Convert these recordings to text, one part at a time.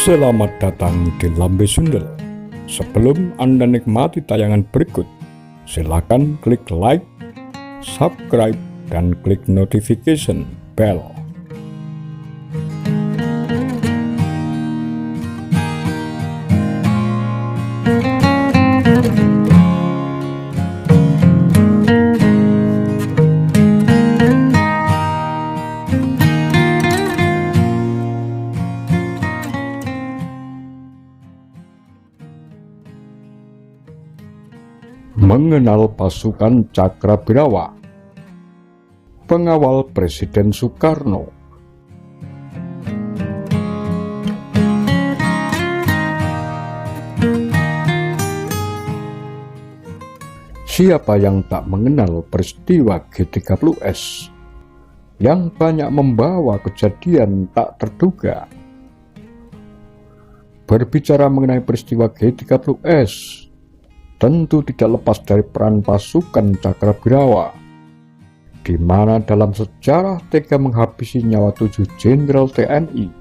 Selamat datang di Lambe Sundel. Sebelum Anda nikmati tayangan berikut, silakan klik like, subscribe, dan klik notification bell. Mengenal pasukan Cakrabirawa, pengawal Presiden Soekarno. Siapa yang tak mengenal peristiwa G30S yang banyak membawa kejadian tak terduga? Berbicara mengenai peristiwa G30S, tentu tidak lepas dari peran pasukan Cakrabirawa, di mana dalam sejarah tega menghabisi nyawa 7 jenderal TNI.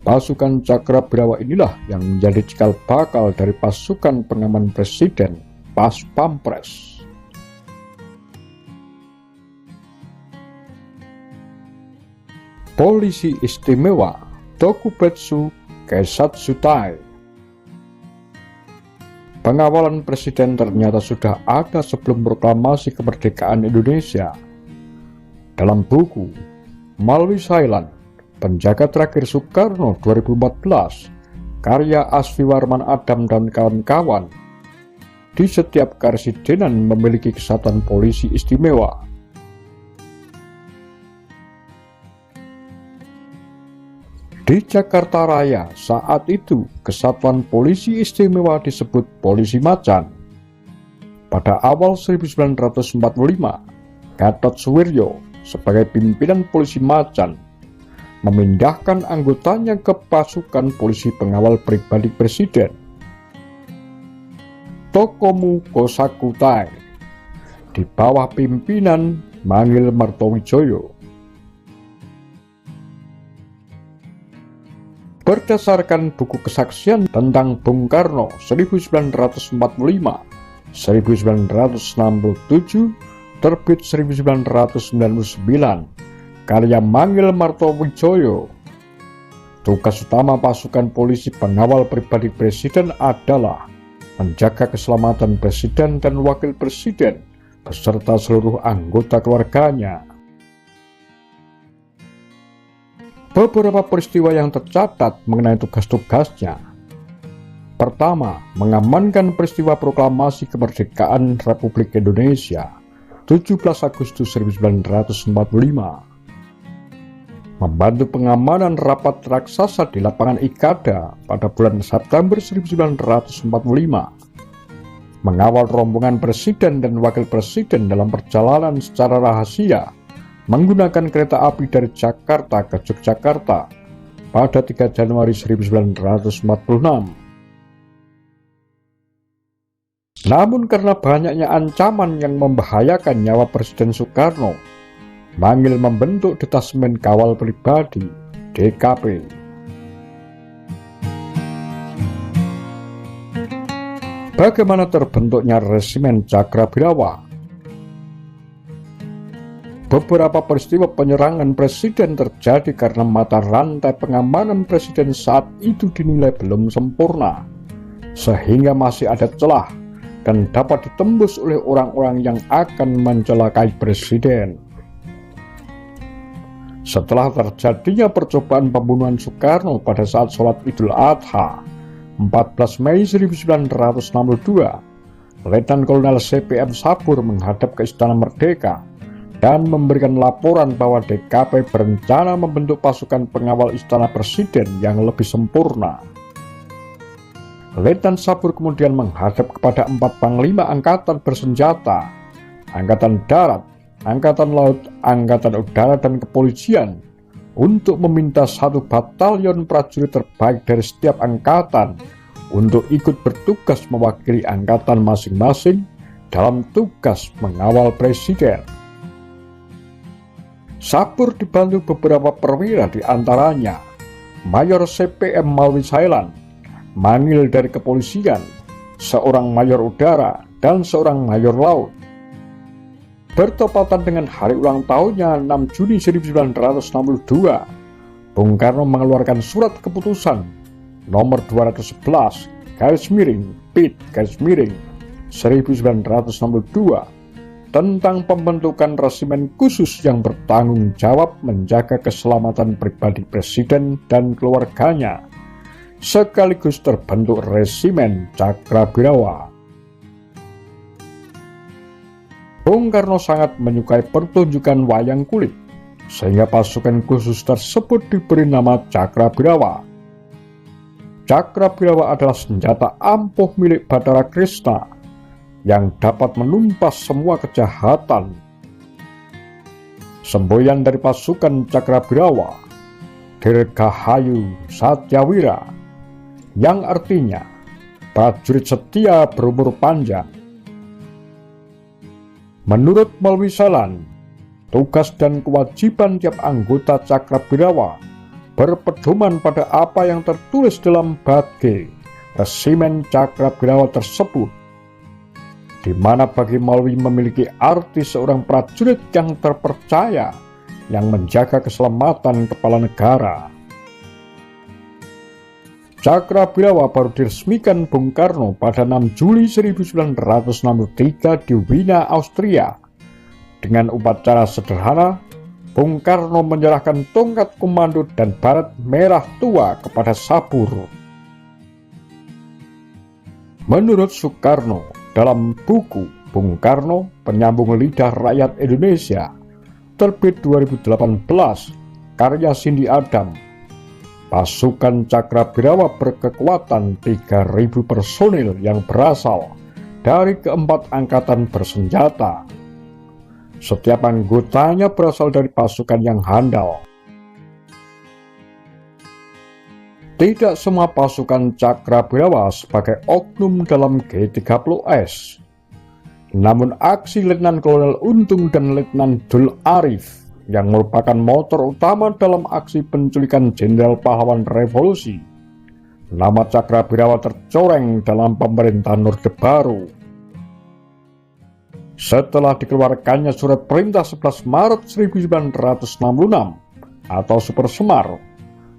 Pasukan Cakrabirawa inilah yang menjadi cikal bakal dari pasukan pengaman Presiden Pas Pampres. Polisi Istimewa Tokubetsu Keisatsutai. Pengawalan presiden ternyata sudah ada sebelum proklamasi kemerdekaan Indonesia. Dalam buku Malwi Silent, Penjaga Terakhir Soekarno 2014, karya Asfi Warman Adam dan kawan-kawan, di setiap karesidenan memiliki kesatuan polisi istimewa. Di Jakarta Raya saat itu, kesatuan polisi istimewa disebut Polisi Macan. Pada awal 1945, Gatot Suwiryo sebagai pimpinan Polisi Macan memindahkan anggotanya ke pasukan polisi pengawal pribadi Presiden, Tokomu Kosakutai, di bawah pimpinan Mangil Martowijoyo. Berdasarkan buku kesaksian tentang Bung Karno 1945-1967, terbit 1999, karya Mangil Martowijoyo, tugas utama pasukan polisi pengawal pribadi Presiden adalah menjaga keselamatan Presiden dan Wakil Presiden beserta seluruh anggota keluarganya. Beberapa peristiwa yang tercatat mengenai tugas-tugasnya. Pertama, mengamankan peristiwa proklamasi kemerdekaan Republik Indonesia 17 Agustus 1945. Membantu pengamanan rapat raksasa di lapangan Ikada pada bulan September 1945. Mengawal rombongan presiden dan wakil presiden dalam perjalanan secara rahasia menggunakan kereta api dari Jakarta ke Yogyakarta pada 3 Januari 1946. Namun karena banyaknya ancaman yang membahayakan nyawa Presiden Soekarno, Mangil membentuk Detasmen Kawal Pribadi (DKP). Bagaimana terbentuknya Resimen Cakrabirawa? Beberapa peristiwa penyerangan presiden terjadi karena mata rantai pengamanan presiden saat itu dinilai belum sempurna, sehingga masih ada celah dan dapat ditembus oleh orang-orang yang akan mencelakai presiden. Setelah terjadinya percobaan pembunuhan Soekarno pada saat sholat Idul Adha 14 Mei 1962, Letnan Kolonel CPM Sabur menghadap ke Istana Merdeka dan memberikan laporan bahwa DKP berencana membentuk pasukan pengawal Istana Presiden yang lebih sempurna. Letnan Sabur kemudian menghadap kepada 4 panglima angkatan bersenjata, Angkatan Darat, Angkatan Laut, Angkatan Udara, dan Kepolisian untuk meminta 1 batalion prajurit terbaik dari setiap angkatan untuk ikut bertugas mewakili angkatan masing-masing dalam tugas mengawal presiden. Sabur dibantu beberapa perwira di antaranya Mayor CPM Malwisailan, Manil dari kepolisian, seorang mayor udara, dan seorang mayor laut. Bertepatan dengan hari ulang tahunnya 6 Juni 1962, Bung Karno mengeluarkan surat keputusan nomor 211 PIT 1962 tentang pembentukan resimen khusus yang bertanggung jawab menjaga keselamatan pribadi presiden dan keluarganya, sekaligus terbentuk resimen Cakrabirawa. Bung Karno sangat menyukai pertunjukan wayang kulit, sehingga pasukan khusus tersebut diberi nama Cakrabirawa. Cakrabirawa adalah senjata ampuh milik Bathara Krishna yang dapat menumpas semua kejahatan. Semboyan dari pasukan Cakrabirawa, Dirgahayu Satyawira, yang artinya prajurit setia berumur panjang. Menurut Malwisailan, tugas dan kewajiban tiap anggota Cakrabirawa berpedoman pada apa yang tertulis dalam Badge Resimen Cakrabirawa tersebut, di mana bagi Malwi memiliki arti seorang prajurit yang terpercaya yang menjaga keselamatan kepala negara. Cakrabirawa baru diresmikan Bung Karno pada 6 Juli 1963 di Wina, Austria. Dengan upacara sederhana, Bung Karno menyerahkan tongkat komando dan baret merah tua kepada Sabur. Menurut Soekarno, dalam buku Bung Karno, Penyambung Lidah Rakyat Indonesia, terbit 2018, karya Cindy Adam, pasukan Cakrabirawa berkekuatan 3.000 personil yang berasal dari keempat angkatan bersenjata. Setiap anggotanya berasal dari pasukan yang handal. Tidak semua pasukan Cakrabirawa sebagai oknum dalam G30S. Namun aksi Letnan Kolonel Untung dan Letnan Dul Arif yang merupakan motor utama dalam aksi penculikan Jenderal Pahlawan Revolusi, nama Cakrabirawa tercoreng dalam pemerintahan Orde Baru. Setelah dikeluarkannya surat perintah 11 Maret 1966 atau Super Semar,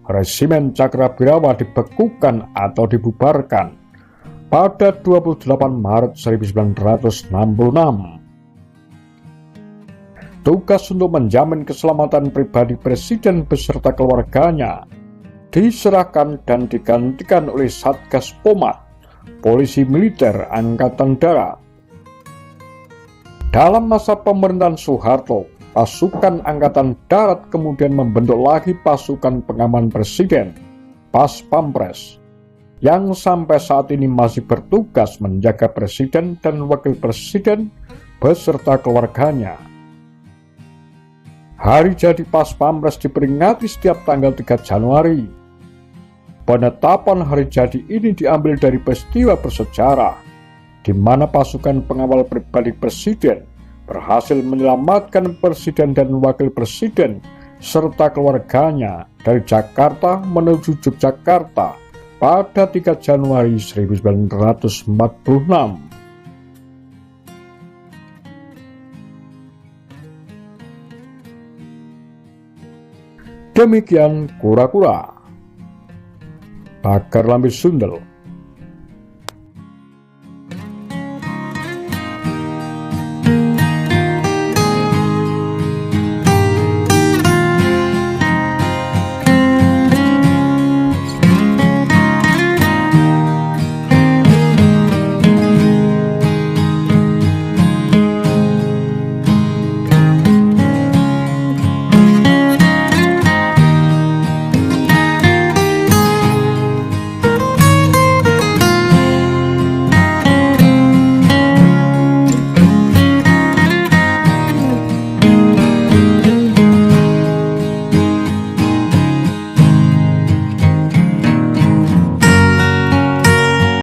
Resimen Cakrabirawa dibekukan atau dibubarkan pada 28 Maret 1966. Tugas untuk menjamin keselamatan pribadi presiden beserta keluarganya diserahkan dan digantikan oleh Satgas Pomat, Polisi Militer Angkatan Darat. Dalam masa pemerintahan Soeharto, pasukan Angkatan Darat kemudian membentuk lagi pasukan pengaman presiden, Pas Pampres, yang sampai saat ini masih bertugas menjaga presiden dan wakil presiden beserta keluarganya. Hari jadi Pas Pampres diperingati setiap tanggal 3 Januari. Penetapan hari jadi ini diambil dari peristiwa bersejarah, di mana pasukan pengawal pribadi presiden berhasil menyelamatkan presiden dan wakil presiden serta keluarganya dari Jakarta menuju Yogyakarta pada 3 Januari 1946. Demikian kura-kura Pagar Lambe Sundel.